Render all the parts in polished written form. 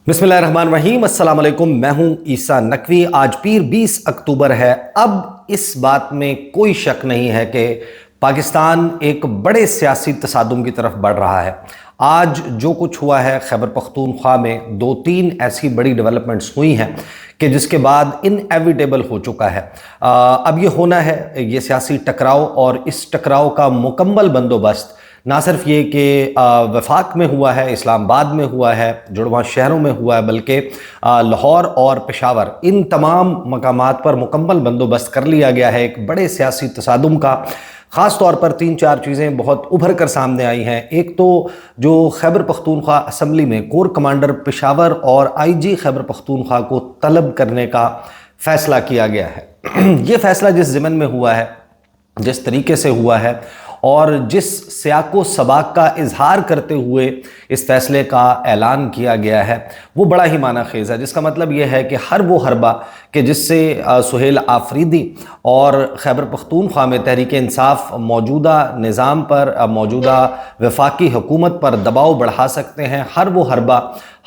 बिस्मिल्लाहिर्रहमानिर्रहीम। अस्सलाम वालेकुम। मैं हूं ईसा नकवी। आज पीर 20 अक्टूबर है। अब इस बात में कोई शक नहीं है कि पाकिस्तान एक बड़े सियासी तसादुम की तरफ बढ़ रहा है। आज जो कुछ हुआ है खैबर पख्तूनख्वा में, 2-3 ऐसी बड़ी डेवलपमेंट्स हुई हैं कि जिसके बाद इनएविटेबल हो चुका है। अब ये होना है, ये सियासी टकराव, और इस टकराव का मुकम्मल बंदोबस्त ना सिर्फ ये कि वफाक में हुआ है, इस्लामाबाद में हुआ है, जुड़वां शहरों में हुआ है, बल्कि लाहौर और पेशावर, इन तमाम मकामात पर मुकम्मल बंदोबस्त कर लिया गया है एक बड़े सियासी तसादुम का। ख़ास तौर पर 3-4 चीज़ें बहुत उभर कर सामने आई हैं। एक तो जो खैबर पख्तूनख्वा असम्बली में कोर कमांडर पेशावर और IG खैबर पख्तूनख्वा को तलब करने का फ़ैसला किया गया है। ये फ़ैसला जिस ज़िमन में हुआ है, जिस तरीके से हुआ है और जिस सियाको सबाक का इजहार करते हुए इस फैसले का ऐलान किया गया है, वो बड़ा ही माना खेज़ है। जिसका मतलब ये है कि हर वो हरबा कि जिससे सुहेल आफरीदी और खैबर पख्तूनख्वा में तहरीक इंसाफ मौजूदा निज़ाम पर, मौजूदा वफाकी हुकूमत पर दबाव बढ़ा सकते हैं, हर वो हरबा,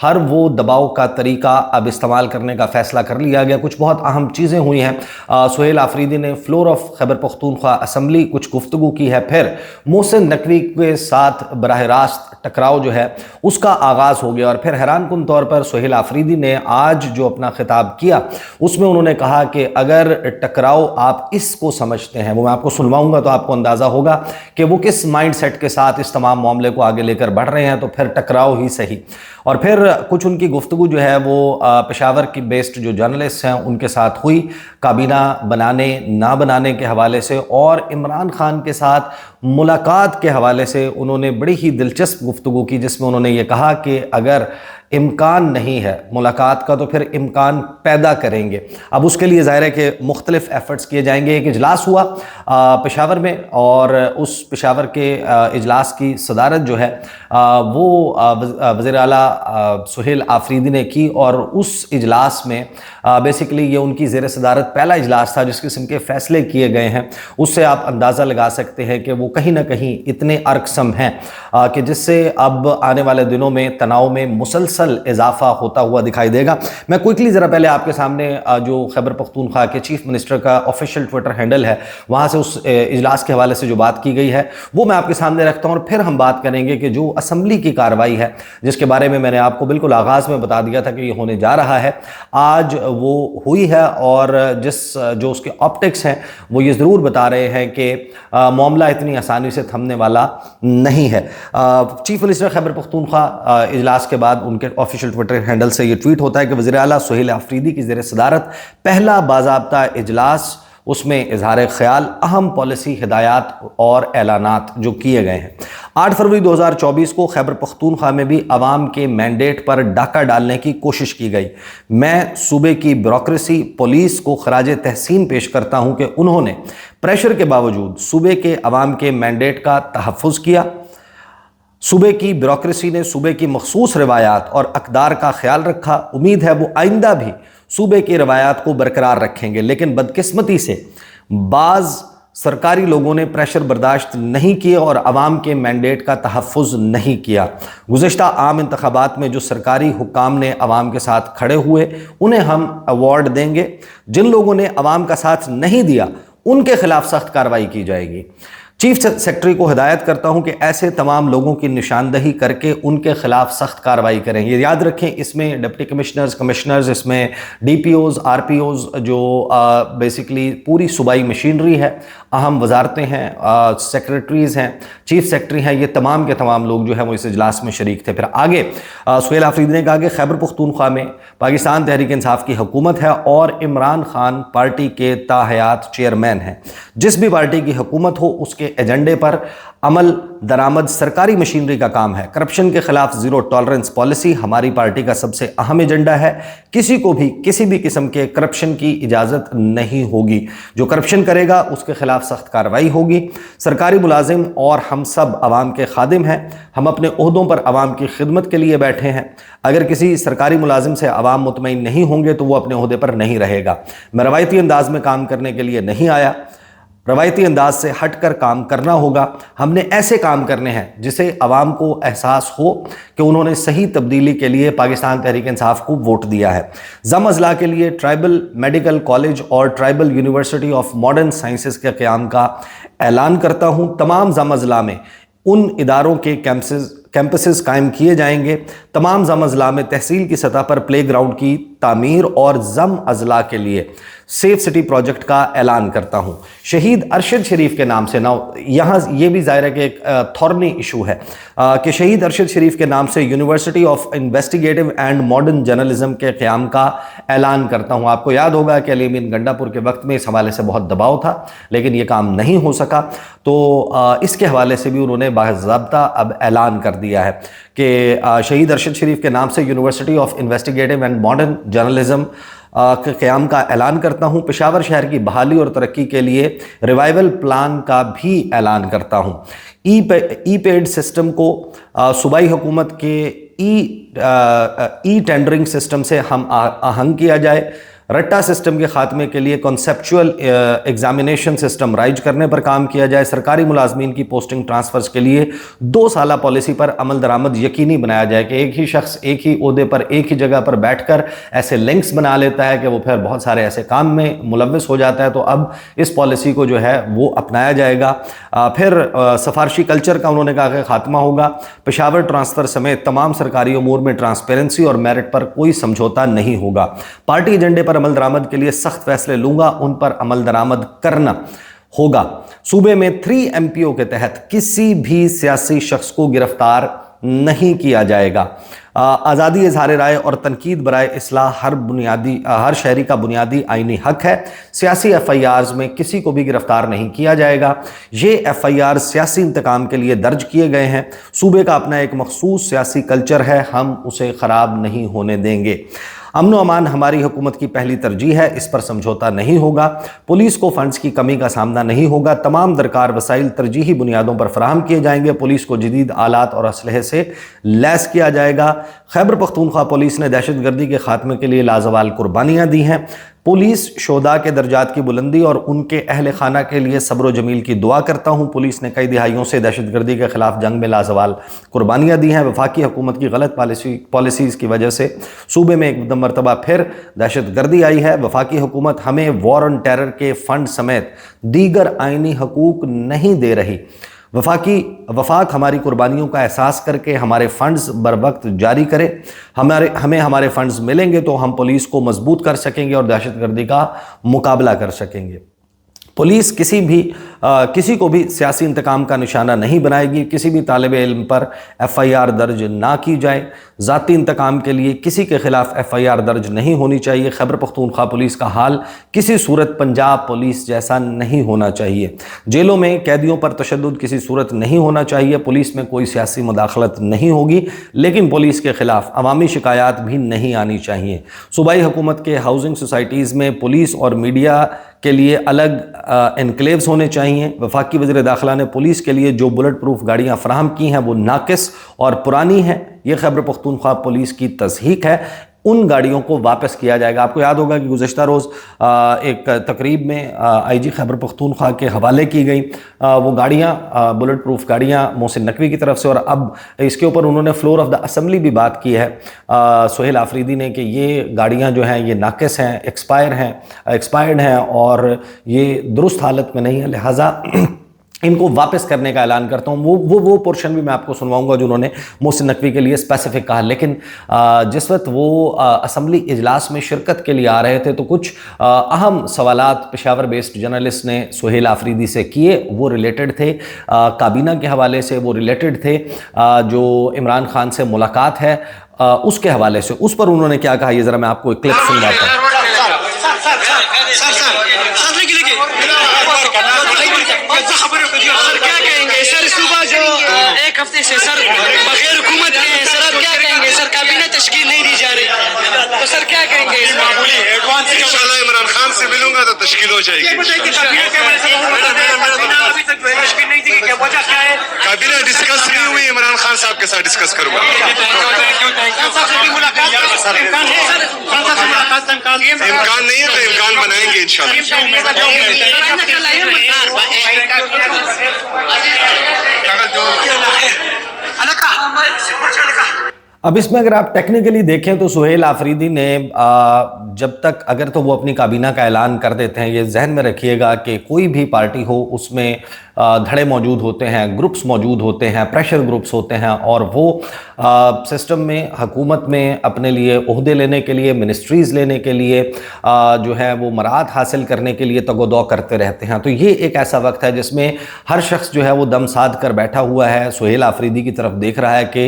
हर वो दबाव का तरीका अब इस्तेमाल करने का फ़ैसला कर लिया गया। कुछ बहुत अहम चीज़ें हुई हैं। सुहेल आफरीदी ने floor of Khyber Pakhtunkhwa assembly कुछ गुफ्तगू की है। फिर मोहसिन नकवी के साथ बराह रास्त टकराव जो है उसका आगाज़ हो गया। और फिर हैरान कुन तौर पर सुहेल आफरीदी ने आज जो अपना खिताब किया उसमें उन्होंने कहा कि अगर टकराव आप इसको समझते हैं, वो मैं आपको सुनवाऊंगा तो आपको अंदाज़ा होगा कि वो किस माइंड सेट के साथ इस तमाम मामले को आगे लेकर बढ़ रहे हैं, तो फिर टकराव ही सही। और फिर कुछ उनकी गुफ्तगू जो है वो पेशावर की बेस्ड जो जर्नलिस्ट हैं उनके साथ हुई, काबीना बनाने ना बनाने के हवाले से, और इमरान खान के साथ मुलाकात के हवाले से उन्होंने बड़ी ही दिलचस्प गुफ्तगू की, जिसमें उन्होंने ये कहा कि अगर इम्कान नहीं है मुलाकात का तो फिर इम्कान पैदा करेंगे। अब उसके लिए ज़ाहिर है कि मुख्तलिफ एफ़र्ट्स किए जाएंगे। एक इजलास हुआ पेशावर में, और उस पेशावर के इजलास की सदारत जो है वो वज़ीर आला सुहेल आफरीदी ने की। और उस इजलास में बेसिकली ये उनकी ज़ेर सदारत पहला इजलास था जिस किस्म के फ़ैसले किए गए हैं। उससे आप अंदाज़ा लगा सकते हैं कि वो कहीं ना कहीं इतने अरकसम हैं कि जिससे अब आने वाले दिनों में तनाव में मुसलसल इजाफा होता हुआ दिखाई देगा। मैं क्विकली ज़रा पहले आपके सामने जो खैबर पख्तूनख्वा के चीफ मिनिस्टर का ऑफिशियल ट्विटर हैंडल है, वहाँ से उस इजलास के हवाले से जो बात की गई है वो मैं आपके सामने रखता हूँ, और फिर हम बात करेंगे कि जो असम्बली की कार्रवाई है जिसके बारे में मैंने आपको बिल्कुल आगाज़ में बता दिया था कि ये होने जा रहा है, आज वो हुई है। और जो उसके ऑप्टिक्स हैं वो ये ज़रूर बता रहे हैं कि मामला इतनी आसानी से थमने वाला नहीं है। चीफ मिनिस्टर खैबर पख्तूनख्वा इजलास के बाद उनके ऑफिशियल ट्विटर हैंडल से ये ट्वीट होता है कि वज़ीर आला सुहेल आफरीदी की ज़ेर सदारत पहला बाज़ाब्ता इजलास, उसमें इजहार ख्याल, अहम पॉलिसी हिदायत और ऐलानात जो किए गए हैं। 8 फरवरी 2024 को खैबर पख्तूनख्वा में भी अवाम के मैंडेट पर डाका डालने की कोशिश की गई। मैं सूबे की ब्यूरोक्रेसी, पुलिस को खराज तहसीन पेश करता हूँ कि उन्होंने प्रेशर के बावजूद सूबे के अवाम के मैंडेट का तहफ़्फ़ुज़ किया। सूबे की ब्यूरोक्रेसी ने सूबे की मखसूस रवायात और अक़दार का ख्याल रखा। उम्मीद है वो आइंदा भी सूबे की रवायात को बरकरार रखेंगे, लेकिन बदकिस्मती से बाज़ सरकारी लोगों ने प्रेशर बर्दाश्त नहीं किए और अवाम के मैंडेट का तहफ़्फ़ुज़ नहीं किया। गुज़श्ता आम इंतख़ाबात में जो सरकारी हुक्काम ने अवाम के साथ खड़े हुए उन्हें हम अवार्ड देंगे। जिन लोगों ने अवाम का साथ नहीं दिया उनके खिलाफ सख्त कार्रवाई की जाएगी। चीफ सेक्रेटरी को हिदायत करता हूं कि ऐसे तमाम लोगों की निशानदही करके उनके खिलाफ सख्त कार्रवाई करें। ये याद रखें, इसमें डिप्टी कमिश्नर्स, कमिश्नर्स, इसमें DPOs, RPOs, जो बेसिकली पूरी सूबाई मशीनरी है, अहम वजारतें हैं, सेक्रेटरीज़ हैं, चीफ सेक्रेटरी हैं, ये तमाम के तमाम लोग जो है वो इस इजलास में शरीक थे। फिर आगे सुहेल आफरीदी ने कहा कि खैबर पख्तूनख्वा में पाकिस्तान तहरीक इंसाफ की हुकूमत है और इमरान खान पार्टी के ताहयात चेयरमैन हैं। जिस भी पार्टी की हुकूमत हो उसके एजेंडे पर अमल दरामद सरकारी मशीनरी का काम है। करप्शन के खिलाफ ज़ीरो टॉलरेंस पॉलिसी हमारी पार्टी का सबसे अहम एजेंडा है। किसी को भी किसी भी किस्म के करप्शन की इजाज़त नहीं होगी। जो करप्शन करेगा उसके खिलाफ सख्त कार्रवाई होगी। सरकारी मुलाजिम और हम सब आवाम के खादिम हैं। हम अपने ओहदों पर आवाम की खिदमत के लिए बैठे हैं। अगर किसी सरकारी मुलाजिम से आवाम मुतमईन नहीं होंगे तो वो अपने ओहदे पर नहीं रहेगा। मैं रवायती अंदाज में काम करने के लिए नहीं आया। روایتی انداز سے ہٹ کر کام کرنا ہوگا. ہم نے ایسے کام کرنے ہیں جسے عوام کو احساس ہو کہ انہوں نے صحیح تبدیلی کے لیے پاکستان تحریک انصاف کو ووٹ دیا ہے. ضم اضلاع کے لیے ٹرائبل میڈیکل کالج اور tribal university of modern sciences کے قیام کا اعلان کرتا ہوں. تمام ضم اضلاع میں ان اداروں کے کیمپسز قائم کیے جائیں گے. تمام ضم اضلاع میں تحصیل کی سطح پر پلے گراؤنڈ کی تعمیر اور ضم اضلاع کے لیے سیف سٹی پروجیکٹ کا اعلان کرتا ہوں. شہید ارشد شریف کے نام سے یہاں یہ بھی ظاہر ہے کہ ایک تھورنی ایشو ہے کہ شہید ارشد شریف کے نام سے university of investigative and modern journalism کے قیام کا اعلان کرتا ہوں. آپ کو یاد ہوگا کہ علی امین گنڈا پور کے وقت میں اس حوالے سے بہت دباؤ تھا لیکن یہ کام نہیں ہو سکا, تو اس کے حوالے سے بھی انہوں نے باضابطہ اب اعلان کر دیا ہے کہ شہید ارشد شریف کے نام سے university of investigative and modern journalism کے قیام کا اعلان کرتا ہوں. پشاور شہر کی بحالی اور ترقی کے لیے ریوائول پلان کا بھی اعلان کرتا ہوں. ای پیڈ سسٹم کو صوبائی حکومت کے ای ٹینڈرنگ سسٹم سے ہم آہنگ کیا جائے. رٹا سسٹم کے خاتمے کے لیے کنسیپچول ایگزامینیشن سسٹم رائج کرنے پر کام کیا جائے. سرکاری ملازمین کی پوسٹنگ ٹرانسفرز کے لیے 2 سالہ پالیسی پر عمل درآمد یقینی بنایا جائے کہ ایک ہی شخص ایک ہی عہدے پر ایک ہی جگہ پر بیٹھ کر ایسے لنکس بنا لیتا ہے کہ وہ پھر بہت سارے ایسے کام میں ملوث ہو جاتا ہے. تو اب اس پالیسی کو جو ہے وہ اپنایا جائے گا. پھر سفارشی کلچر کا انہوں نے کہا کہ خاتمہ ہوگا. پشاور ٹرانسفر سمیت تمام سرکاری امور میں ٹرانسپیرنسی اور میرٹ پر کوئی سمجھوتا نہیں ہوگا. پارٹی ایجنڈے پر عمل درآمد کے لیے سخت فیصلے لوں گا, ان پر عمل درآمد کرنا ہوگا. صوبے میں 3 MPO کے تحت کسی بھی سیاسی شخص کو گرفتار نہیں کیا جائے گا. آزادی اظہار رائے اور تنقید برائے اصلاح ہر شہری کا بنیادی آئینی حق ہے. سیاسی FIRs میں کسی کو بھی گرفتار نہیں کیا جائے گا. یہ FIR سیاسی انتقام کے لیے درج کیے گئے ہیں. صوبے کا اپنا ایک مخصوص سیاسی کلچر ہے, ہم اسے خراب نہیں ہونے دیں گے. امن و امان ہماری حکومت کی پہلی ترجیح ہے, اس پر سمجھوتا نہیں ہوگا. پولیس کو فنڈز کی کمی کا سامنا نہیں ہوگا. تمام درکار وسائل ترجیحی بنیادوں پر فراہم کیے جائیں گے. پولیس کو جدید آلات اور اسلحے سے لیس کیا جائے گا. خیبر پختونخوا پولیس نے دہشت گردی کے خاتمے کے لیے لازوال قربانیاں دی ہیں. پولیس شہداء کے درجات کی بلندی اور ان کے اہل خانہ کے لیے صبر و جمیل کی دعا کرتا ہوں. پولیس نے کئی دہائیوں سے دہشت گردی کے خلاف جنگ میں لازوال قربانیاں دی ہیں. وفاقی حکومت کی غلط پالیسیز کی وجہ سے صوبے میں ایک مرتبہ پھر دہشت گردی آئی ہے. وفاقی حکومت ہمیں وار آن ٹیرر کے فنڈ سمیت دیگر آئینی حقوق نہیں دے رہی. وفاق ہماری قربانیوں کا احساس کر کے ہمارے فنڈز بر وقت جاری کرے. ہمیں ہمارے فنڈز ملیں گے تو ہم پولیس کو مضبوط کر سکیں گے اور دہشت گردی کا مقابلہ کر سکیں گے. پولیس کسی کو بھی سیاسی انتقام کا نشانہ نہیں بنائے گی. کسی بھی طالب علم پر FIR درج نہ کی جائے. ذاتی انتقام کے لیے کسی کے خلاف FIR درج نہیں ہونی چاہیے. خیبر پختونخوا پولیس کا حال کسی صورت پنجاب پولیس جیسا نہیں ہونا چاہیے. جیلوں میں قیدیوں پر تشدد کسی صورت نہیں ہونا چاہیے. پولیس میں کوئی سیاسی مداخلت نہیں ہوگی لیکن پولیس کے خلاف عوامی شکایات بھی نہیں آنی چاہیے. صوبائی حکومت کے ہاؤسنگ سوسائٹیز میں پولیس اور میڈیا کے لیے الگ انکلیوز ہونے چاہیے. وفاقی وزیر داخلہ نے پولیس کے لیے جو بلٹ پروف گاڑیاں فراہم کی ہیں وہ ناقص اور پرانی ہیں. یہ خیبر پختونخوا پولیس کی تصحیح ہے. ان گاڑیوں کو واپس کیا جائے گا. آپ کو یاد ہوگا کہ گزشتہ روز ایک تقریب میں IG خیبر پختونخوا کے حوالے کی گئی وہ گاڑیاں بلٹ پروف گاڑیاں محسن نقوی کی طرف سے, اور اب اس کے اوپر انہوں نے فلور آف دا اسمبلی بھی بات کی ہے سہیل آفریدی نے کہ یہ گاڑیاں جو ہیں یہ ناقص ہیں, ایکسپائرڈ ہیں اور یہ درست حالت میں نہیں ہے, لہٰذا ان کو واپس کرنے کا اعلان کرتا ہوں. وہ پورشن بھی میں آپ کو سنواؤں گا جو انہوں نے محسن نقوی کے لیے اسپیسیفک کہا. لیکن جس وقت وہ اسمبلی اجلاس میں شرکت کے لیے آ رہے تھے تو کچھ اہم سوالات پشاور بیسڈ جرنلسٹ نے سہیل آفریدی سے کیے. وہ ریلیٹڈ تھے کابینہ کے حوالے سے, وہ ریلیٹڈ تھے جو عمران خان سے ملاقات ہے اس کے حوالے سے. اس پر انہوں نے کیا کہا یہ ذرا میں آپ کو ایک کلپ سنواتا ہوں. ایک ہفتے سے سر بغیر حکومت کے سر آپ کیا کہیں گے؟ سر کابینہ تشکیل نہیں دی جا رہی تو سر کیا کہیں گے؟ معمولی ایڈوانس انشاءاللہ عمران خان سے ملوں گا تو تشکیل ہو جائے گی. ابھی تک تشکیل نہیں دی گئی, وجہ کیا ہے؟ काबिना डिस्कस नहीं हुई, इमरान खान साहब के साथ डिस्कस करूंगा। इम्कान नहीं है तो इम्कान बनाएंगे इंशाल्लाह। अब इसमें अगर आप टेक्निकली देखें तो सुहेल आफरीदी ने जब तक अगर तो वो अपनी काबीना का ऐलान कर देते हैं, ये जहन में रखिएगा कि कोई भी पार्टी हो उसमें धड़े मौजूद होते हैं, ग्रुप्स मौजूद होते हैं, प्रेशर ग्रुप्स होते हैं, और वो सिस्टम में हुकूमत में अपने लिए ओहदे लेने के लिए, मिनिस्ट्रीज़ लेने के लिए जो है वो मराद हासिल करने के लिए तगोदौ करते रहते हैं। तो ये एक ऐसा वक्त है जिसमें हर शख्स जो है वो दम साध कर बैठा हुआ है, सुहेल आफरीदी की तरफ देख रहा है कि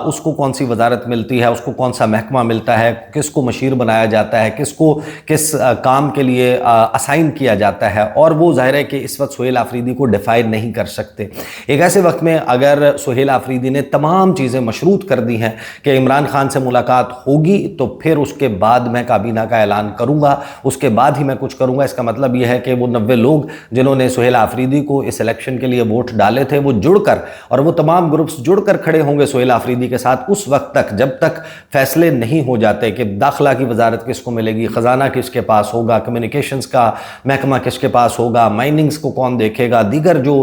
उसको कौन सी वजारत मिलती है, उसको कौन सा महकमा मिलता है, किसको मशीर बनाया जाता है, किसको किस काम के लिए असाइन किया जाता है, और वो ज़ाहिर है कि इस वक्त सुहेल आफरीदी को डिफाइन नहीं कर सकते। एक ऐसे वक्त में अगर सुहेल आफरीदी ने तमाम चीज़ें मशरूत कर दी हैं कि इमरान खान से मुलाकात होगी तो फिर उसके बाद मैं काबीना का ऐलान करूँगा, उसके बाद ही मैं कुछ करूँगा, इसका मतलब यह है कि वो 90 लोग जिन्होंने सुहेल आफरीदी को इस इलेक्शन के लिए वोट डाले थे, वो जुड़कर, और वो तमाम ग्रुप्स जुड़कर खड़े होंगे सुहेल आफरीदी के साथ उस वक्त तक जब तक फैसले नहीं हो जाते कि दाखिला की वजारत किसको मिलेगी, ख़जाना किसके पास होगा, कम्युनिकेशंस का महकमा किसके पास होगा, माइनिंग्स को कौन देखेगा, दीगर जो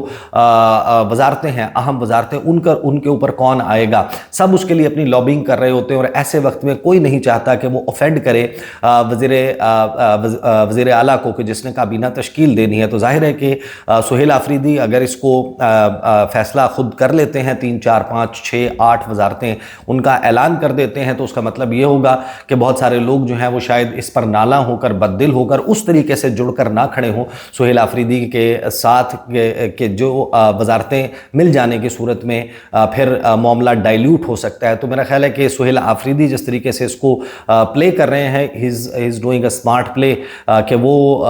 वजारतें हैं, अहम वजारतें, उनके ऊपर कौन आएगा, सब उसके लिए अपनी लॉबिंग कर रहे होते हैं। और ऐसे वक्त में कोई नहीं चाहता कि वो ऑफेंड करे वज़ीर आला को कि जिसने काबीना तश्कील देनी है। तो जाहिर है कि सुहेल आफरीदी अगर इसको फैसला खुद कर लेते हैं, 3, 4, 5, 6, 8 वजारतें उनका ऐलान कर देते हैं, तो उसका मतलब ये होगा कि बहुत सारे लोग जो हैं वो शायद इस पर नाला होकर, बददिल होकर, उस तरीके से जुड़कर ना खड़े हों सुहेल आफरीदी के साथ के जो वजारतें मिल जाने की सूरत में फिर मामला डाइल्यूट हो सकता है। तो मेरा ख्याल है कि सुहेल आफरीदी जिस तरीके से इसको प्ले कर रहे हैं, he is doing a smart play, कि वो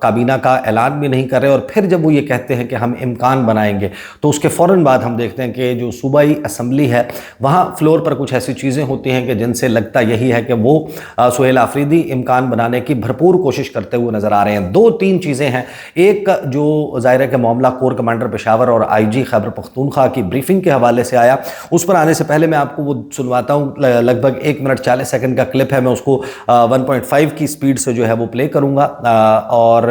काबीना का ऐलान भी नहीं कर रहे, और फिर जब वो ये कहते हैं कि हम इम्कान बनाएंगे, तो उसके फ़ौरन बाद हम देखते हैं कि जो सूबाई असम्बली है वहाँ फ्लोर पर कुछ ऐसी चीज़ें होती हैं कि जिनसे लगता यही है कि वो सुहेल आफरीदी इम्कान बनाने की भरपूर कोशिश करते हुए नज़र आ रहे हैं। 2-3 चीज़ें हैं। एक जो ज़ाहिर है कि मामला कोर कमांडर पेशावर और IG खैबर पख्तूनख्वा की ब्रीफिंग के हवाले से आया, उस पर आने से पहले मैं आपको वो सुनवाता हूँ। लगभग 1 मिनट 40 सेकंड का क्लिप है, मैं उसको 1.5 की स्पीड से जो है वो प्ले करूँगा, और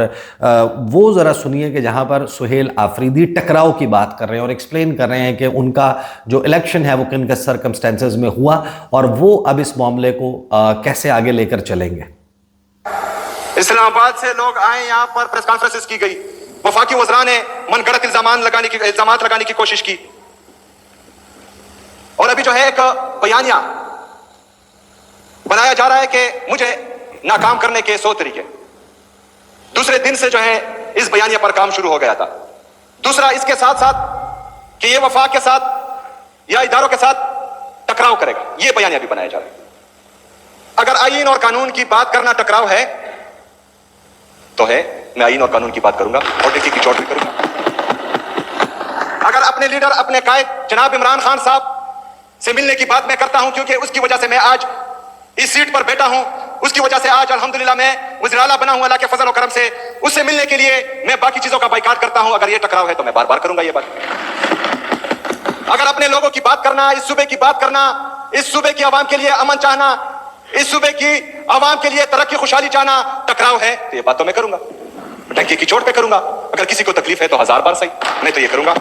वो ज़रा सुनिए कि जहाँ पर सुहेल आफरीदी टकराव की बात कर रहे हैं और एक्सप्लेन कर रहे हैं कि उनका जो इलेक्शन है वो किन किन सर्कमस्टेंसेस में हुआ, और वो अब इस मामले को कैसे आगे लेकर चलेंगे। इस्लामाबाद से लोग आए, यहाँ पर प्रेस कॉन्फ्रेंसेस की गई, वफाकी वज़रा ने मनगढ़ंत इल्जाम लगाने की कोशिश की, और अभी जो है एक बयानिया बनाया जा रहा है कि मुझे नाकाम करने के 100 तरीके। दूसरे दिन से जो है इस बयानिया पर काम शुरू हो गया था। दूसरा, इसके साथ साथ कि ये वफाक के साथ या इदारों के साथ टकराव करेगा, ये बयानिया भी बनाया जा रहा है। अगर आईन और कानून की बात करना टकराव है तो है, मैं आईन और कानून की बात करूंगा और देखिए की चौड़ भी करूंगा। अगर अपने लीडर, अपने कायद जनाब इमरान खान साहब से मिलने की बात मैं करता हूं, क्योंकि उसकी वजह से मैं आज इस सीट पर बैठा हूं, उसकी वजह से आज अल्हम्दुलिल्लाह मैं वज़ीर आला बना हूं अल्लाह के फजल और करम से। उससे मिलने के लिए मैं बाकी चीजों का बाइकाट करता हूं। अगर ये टकराव है तो मैं बार बार करूंगा ये बात। अगर अपने लोगों की बात करना, इस सूबे की बात करना, इस सूबे की आवाम के लिए अमन चाहना, इस सूबे की आवाम के लिए तरक्की खुशहाली चाहना टकराव है, तो ये बात तो मैं करूंगा, टंकी की चोट पे करूंगा। अगर किसी को तकलीफ है तो 1000 बार सही, मैं तो ये करूंगा।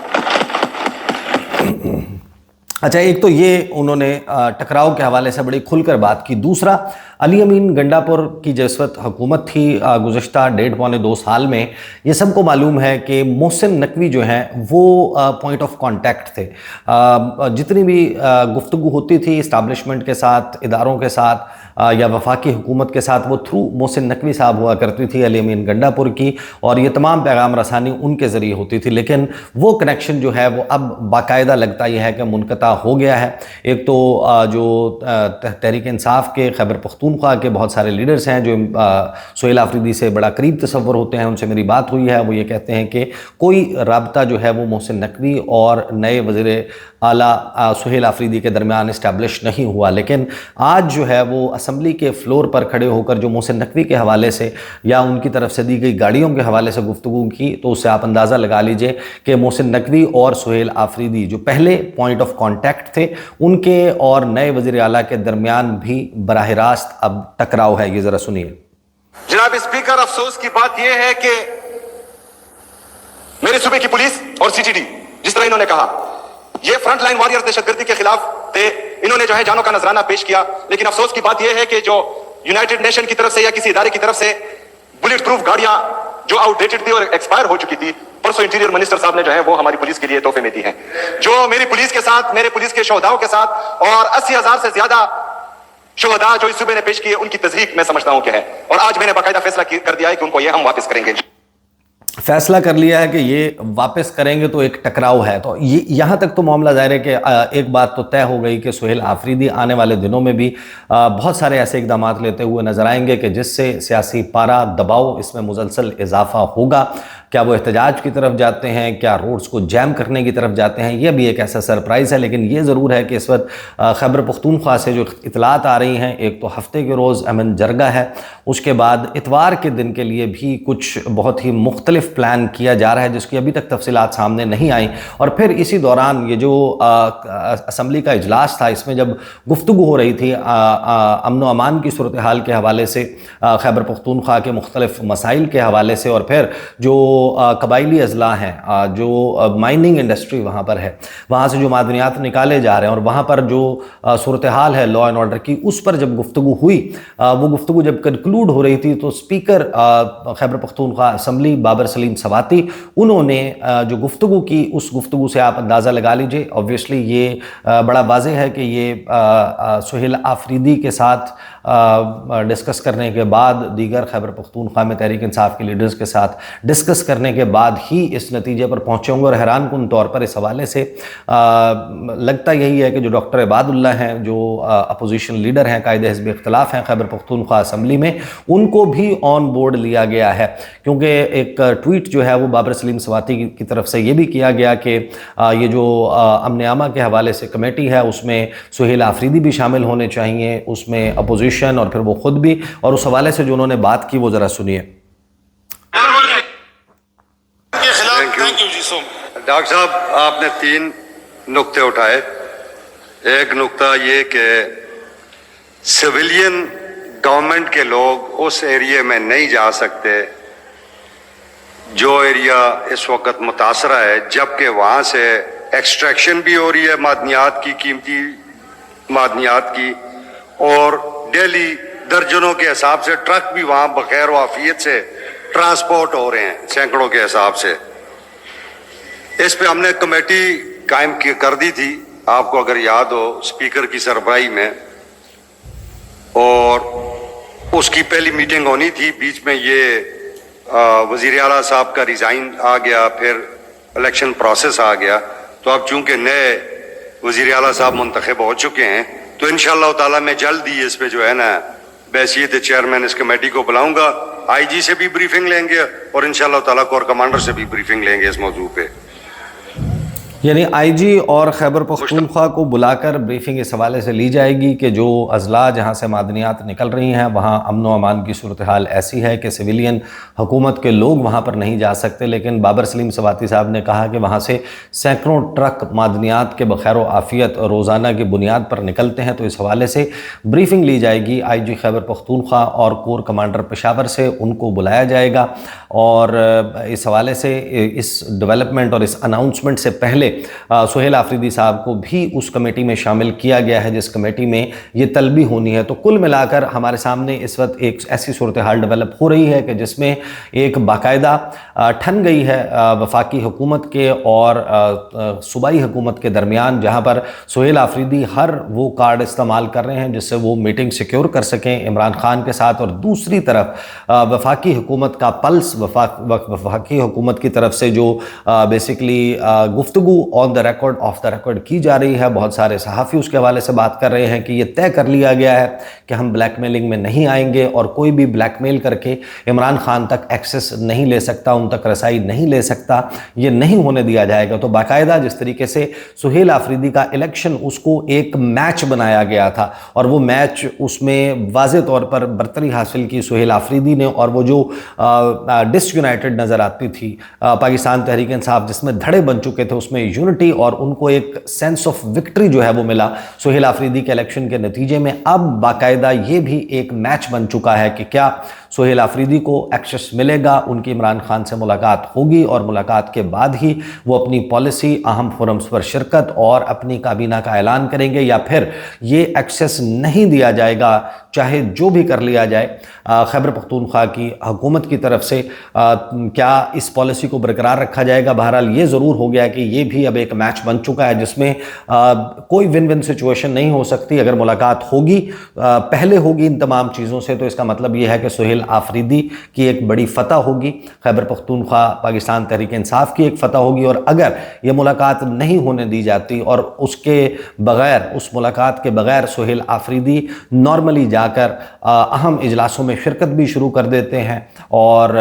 अच्छा, एक तो ये उन्होंने टकराव के हवाले से बड़ी खुलकर बात की। दूसरा, अली अमीन गंडापुर की जिस वक्त हुकूमत थी गुज़श्ता 1.5-2 साल में, ये सबको मालूम है कि मोहसिन नकवी जो हैं वो पॉइंट ऑफ कांटेक्ट थे। जितनी भी गुफ्तगू होती थी इस्टाब्लिशमेंट के साथ, इदारों के साथ या वफाकी हुकूमत के साथ, वो थ्रू मोहसिन नकवी साहब हुआ करती थी, अली अमीन गंडापुर की, और ये तमाम पैगाम रसानी उनके ज़रिए होती थी। लेकिन वो कनेक्शन जो है वो अब बाकायदा लगता यह है कि मुनक़ता ہو گیا ہے۔ ایک تو جو تحریک انصاف کے خیبر پختونخوا کے بہت سارے لیڈرز ہیں جو سہیل آفریدی سے بڑا قریب تصور ہوتے ہیں، ان سے میری بات ہوئی ہے، وہ یہ کہتے ہیں کہ کوئی رابطہ جو ہے وہ محسن نقوی اور نئے وزیر اعلیٰ سہیل آفریدی کے درمیان اسٹیبلش نہیں ہوا، لیکن آج جو ہے وہ اسمبلی کے فلور پر کھڑے ہو کر جو محسن نقوی کے حوالے سے یا ان کی طرف سے دی گئی گاڑیوں کے حوالے سے گفتگو کی، تو اس سے آپ اندازہ لگا لیجئے کہ محسن نقوی اور سہیل آفریدی جو پہلے پوائنٹ آف کانٹیکٹ تھے، ان کے اور نئے وزیر اعلیٰ کے درمیان بھی براہ راست اب ٹکراؤ ہے۔ یہ ذرا سنیے۔ جناب اسپیکر، افسوس کی بات یہ ہے کہ میرے صوبے کی پولیس اور سی ٹی ڈی، جس طرح انہوں نے کہا، یہ فرنٹ لائن وارئر دہشت گردی کے خلاف تھے، انہوں نے جو ہے جانوں کا نذرانہ پیش کیا، لیکن افسوس کی بات یہ ہے کہ جو یونائٹڈ نیشن کی طرف سے یا کسی ادارے کی طرف سے بلٹ پروف گاڑیاں جو آؤٹ ڈیٹڈ تھی اور ایکسپائر ہو چکی تھی، پرسوں انٹیریئر منسٹر صاحب نے جو ہے وہ ہماری پولیس کے لیے تحفے میں دی ہیں، جو میری پولیس کے ساتھ، میرے پولیس کے شہداؤں کے ساتھ اور 80,000 سے زیادہ شہداء جو اس صوبے نے پیش کیے، ان کی تصدیق میں سمجھتا ہوں کہ ہے، اور آج میں نے باقاعدہ فیصلہ کر دیا ہے کہ ان کو یہ ہم واپس کریں گے۔ فیصلہ کر لیا ہے کہ یہ واپس کریں گے، تو ایک ٹکراؤ ہے۔ تو یہاں تک تو معاملہ ظاہر ہے کہ ایک بات تو طے ہو گئی کہ سہیل آفریدی آنے والے دنوں میں بھی بہت سارے ایسے اقدامات لیتے ہوئے نظر آئیں گے کہ جس سے سیاسی پارا دباؤ اس میں مسلسل اضافہ ہوگا۔ کیا وہ احتجاج کی طرف جاتے ہیں، کیا روڈز کو جیم کرنے کی طرف جاتے ہیں، یہ بھی ایک ایسا سرپرائز ہے، لیکن یہ ضرور ہے کہ اس وقت خیبر پختونخوا سے جو اطلاعات آ رہی ہیں، ایک تو ہفتے کے روز امن جرگہ ہے، اس کے بعد اتوار کے دن کے لیے بھی کچھ بہت ہی مختلف پلان کیا جا رہا ہے، جس کی ابھی تک تفصیلات سامنے نہیں آئیں، اور پھر اسی دوران یہ جو اسمبلی کا اجلاس تھا، اس میں جب گفتگو ہو رہی تھی امن و امان کی صورتحال کے حوالے سے، خیبر پختونخوا کے مختلف مسائل کے حوالے سے، اور پھر جو قبائلی اضلاع ہیں، جو مائننگ انڈسٹری وہاں پر ہے، وہاں سے جو معدنیات نکالے جا رہے ہیں، اور وہاں پر جو صورتحال ہے لا اینڈ آرڈر کی، اس پر جب گفتگو ہوئی، وہ گفتگو جب کنکلوڈ ہو رہی تھی، تو اسپیکر خیبر پختونخوا اسمبلی بابر سلیم سواتی، انہوں نے جو گفتگو کی، اس گفتگو سے آپ اندازہ لگا لیجئے، اوبویسلی یہ بڑا واضح ہے کہ یہ سہیل آفریدی کے ساتھ ڈسکس کرنے کے بعد، دیگر خیبر پختونخوا میں تحریک انصاف کے لیڈرز کے ساتھ ڈسکس کرنے کے بعد ہی اس نتیجے پر پہنچے ہوں گے، اور حیران کن طور پر اس حوالے سے لگتا یہی ہے کہ جو ڈاکٹر عباد اللہ ہیں، جو اپوزیشن لیڈر ہیں، قائد حزب اختلاف ہیں خیبر پختونخوا اسمبلی میں، ان کو بھی آن بورڈ لیا گیا ہے، کیونکہ ایک ٹویٹ جو ہے وہ بابر سلیم سواتی کی طرف سے یہ بھی کیا گیا کہ یہ جو امن عامہ کے حوالے سے کمیٹی ہے، اس میں سہیل آفریدی بھی شامل ہونے چاہیے، اس میں اپوزیشن اور پھر وہ خود بھی، اور اس حوالے سے جو انہوں نے بات کی وہ ذرا سنیے۔ ڈاکٹر صاحب، آپ نے 3 نقطے اٹھائے۔ ایک نقطہ یہ کہ سویلین گورنمنٹ کے لوگ اس ایریے میں نہیں جا سکتے جو ایریا اس وقت متاثرہ ہے، جبکہ وہاں سے ایکسٹریکشن بھی ہو رہی ہے معدنیات کی، قیمتی معدنیات کی، اور ڈیلی درجنوں کے حساب سے ٹرک بھی وہاں بخیر و عافیت سے ٹرانسپورٹ ہو رہے ہیں، سینکڑوں کے حساب سے۔ اس پہ ہم نے کمیٹی قائم کر دی تھی، آپ کو اگر یاد ہو، اسپیکر کی سربراہی میں، اور اس کی پہلی میٹنگ ہونی تھی، بیچ میں یہ وزیر اعلیٰ صاحب کا ریزائن آ گیا، پھر الیکشن پروسیس آ گیا، تو اب چونکہ نئے وزیر اعلیٰ صاحب منتخب ہو چکے ہیں، تو انشاءاللہ تعالیٰ میں جلد ہی اس پہ جو ہے نا بحیثیت چیئرمین اس کمیٹی کو بلاؤں گا، آئی جی سے بھی بریفنگ لیں گے، اور انشاءاللہ تعالیٰ کور کمانڈر سے بھی بریفنگ لیں گے اس موضوع پہ۔ یعنی آئی جی اور خیبر پختونخوا کو بلا کر بریفنگ اس حوالے سے لی جائے گی کہ جو اضلاع جہاں سے معدنیات نکل رہی ہیں، وہاں امن و امان کی صورتحال ایسی ہے کہ سویلین حکومت کے لوگ وہاں پر نہیں جا سکتے، لیکن بابر سلیم سواتی صاحب نے کہا کہ وہاں سے سینکڑوں ٹرک معدنیات کے بخیر و عافیت روزانہ کی بنیاد پر نکلتے ہیں، تو اس حوالے سے بریفنگ لی جائے گی۔ آئی جی خیبر پختونخوا اور کور کمانڈر پشاور سے ان کو بلایا جائے گا، اور اس حوالے سے اس ڈیولپمنٹ اور اس اناؤنسمنٹ سے پہلے سہیل آفریدی صاحب کو بھی اس کمیٹی میں شامل کیا گیا ہے، جس کمیٹی میں یہ طلبی ہونی ہے۔ تو کل ملا کر ہمارے سامنے اس وقت ایک ایسی صورتحال ڈیولپ ہو رہی ہے کہ جس میں ایک باقاعدہ ٹھن گئی ہے وفاقی حکومت کے اور صوبائی حکومت کے درمیان، جہاں پر سہیل آفریدی ہر وہ کارڈ استعمال کر رہے ہیں جس سے وہ میٹنگ سیکیور کر سکیں عمران خان کے ساتھ، اور دوسری طرف وفاقی حکومت کا پلس، وفاقی حکومت کی طرف سے جو بیسیکلی گفتگو on the record of the record की जा रही है। बहुत सारे सहाफ़ी उसके हवाले से बात कर रहे हैं कि ये तय कर लिया गया है कि हम ब्लैकमेलिंग में नहीं आएंगे और कोई भी ब्लैकमेल करके इमरान खान तक एक्सेस नहीं ले सकता, उन तक रसाई नहीं ले सकता, ये नहीं होने दिया जाएगा। तो बाकायदा जिस तरीके से सुहेल आफरीदी का इलेक्शन उसको एक मैच बनाया गया था और वो मैच उसमें वाज़े तौर पर बरतरी हासिल की सुहेल आफरीदी ने, और वो जो डिसयूनाइटेड नज़र आती थी पाकिस्तान तहरीक इंसाफ जिसमें धड़े बन चुके थे उसमें यूनिटी और उनको एक सेंस ऑफ विक्ट्री जो है वो मिला सुहेल आफरीदी के इलेक्शन के नतीजे में। अब बाकायदा ये भी एक मैच बन चुका है कि क्या सुहेल आफरीदी को एक्सेस मिलेगा, उनकी इमरान खान से मुलाकात होगी और मुलाकात के बाद ही वो अपनी पॉलिसी अहम फोरम्स पर शिरकत और अपनी काबीना का ऐलान करेंगे, या फिर ये एक्सेस नहीं दिया जाएगा चाहे जो भी कर लिया जाए। खैबर पख्तूनख्वा की हुकूमत की तरफ से क्या इस पॉलिसी को बरकरार रखा जाएगा। बहरहाल ये ज़रूर हो गया कि ये भी अब एक मैच बन चुका है जिसमें कोई विन विन सिचुएशन नहीं हो सकती। अगर मुलाकात होगी पहले होगी इन तमाम चीज़ों से, तो इसका मतलब ये है कि सुहेल आफरीदी की एक बड़ी फतह होगी, खैबर पख्तूनख्वा पाकिस्तान तहरीक इंसाफ की एक फतह होगी। और अगर ये मुलाकात नहीं होने दी जाती और उसके बग़ैर, उस मुलाकात के बग़ैर सुहेल आफरीदी नॉर्मली जाकर अहम इजलासों में शिरकत भी शुरू कर देते हैं और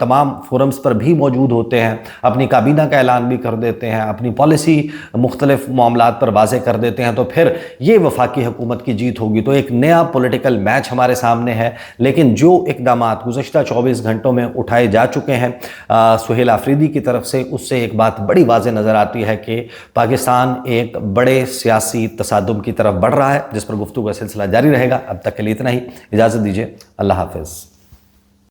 तमाम फोरम्स पर भी मौजूद होते हैं, अपनी काबीना का ऐलान भी कर देते हैं, अपनी पॉलिसी मुख्तलिफ मामलात पर वाज़े कर देते हैं, तो फिर ये वफाकी हुकूमत की जीत होगी। तो एक नया पॉलिटिकल मैच हमारे सामने है। लेकिन जो इक़दामात गुज़श्ता 24 घंटों में उठाए जा चुके हैं सुहेल आफरीदी की तरफ से, उससे एक बात बड़ी वाज़े नज़र आती है कि पाकिस्तान एक बड़े सियासी तसादुम की तरफ बढ़ रहा है, जिस पर गुफ्तगू का सिलसिला जारी रहेगा। अब तक के लिए इतना ही, इजाज़त दीजिए, अल्लाह हाफ़िज़।